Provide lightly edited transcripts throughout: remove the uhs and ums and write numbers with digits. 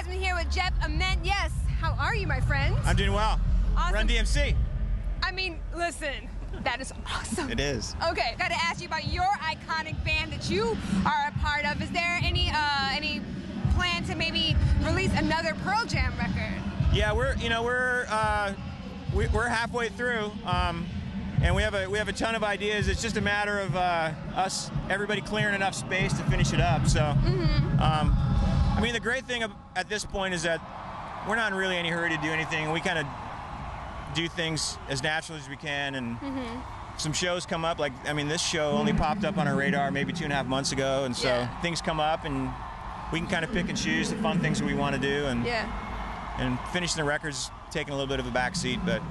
Jasmine here with Jeff Ament. Yes, how are you, my friend? I'm doing well. Awesome. Run DMC. I mean, listen, that is awesome. It is. Okay, gotta ask you about your iconic band that you are a part of. Is there any plan to maybe release another Pearl Jam record? Yeah, we're halfway through, and we have a ton of ideas. It's just a matter of everybody clearing enough space to finish it up. So, I mean, the great thing at this point is that we're not in really any hurry to do anything. We kind of do things as natural as we can, and some shows come up. Like, I mean, this show only popped up on our radar maybe 2.5 months ago, and so things come up, and we can kind of pick and choose the fun things that we want to do, and finishing the record's taking a little bit of a backseat, but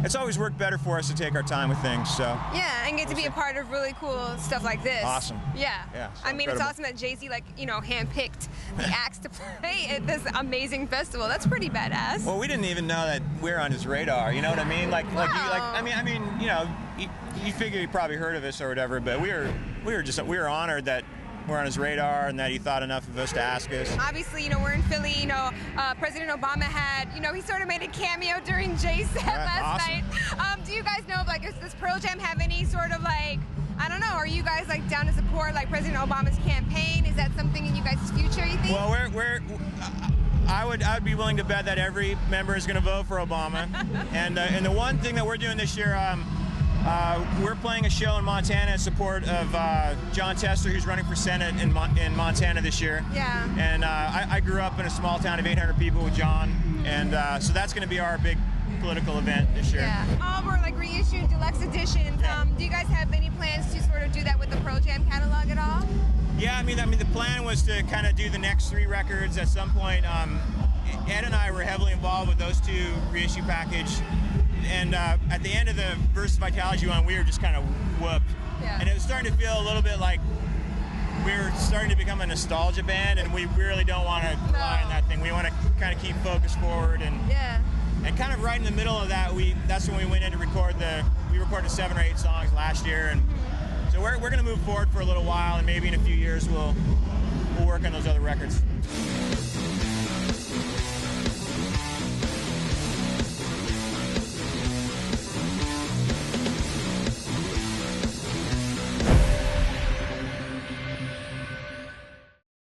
it's always worked better for us to take our time with things. So and get to be a part of really cool stuff like this. Awesome. Yeah. So I mean, incredible. it's awesome that Jay-Z handpicked the acts to play at this amazing festival. That's pretty badass. Well, we didn't even know that we're on his radar. You know what I mean? I mean, you know, you figure he probably heard of us or whatever, but we were honored that we're on his radar and that he thought enough of us to ask us. Obviously, we're in Philly. President Obama had, he sort of made a cameo during Jay's set last night. Do you guys know, does Pearl Jam have any sort of I don't know, are you guys down to support President Obama's campaign? Is that something in you guys' future, you think? Well, I would be willing to bet that every member is going to vote for Obama. and the one thing that we're doing this year, we're playing a show in Montana in support of John Tester, who's running for Senate in Montana this year. Yeah. And I grew up in a small town of 800 people with John, and so that's going to be our big political event this year. Yeah. All were reissued deluxe editions. Do you guys have any plans to sort of do that with the Pearl Jam catalog at all? Yeah, I mean the plan was to kind of do the next 3 records at some point. Ed and I were heavily involved with those 2 reissue package. And at the end of the Versus Vitality one, we were just kind of whooped. Yeah. And it was starting to feel a little bit like we were starting to become a nostalgia band, and we really don't want to rely on that thing. We want to kind of keep focus forward, and kind of right in the middle of that, that's when we went in to record we recorded 7 or 8 songs last year, and so we're going to move forward for a little while, and maybe in a few years we'll work on those other records.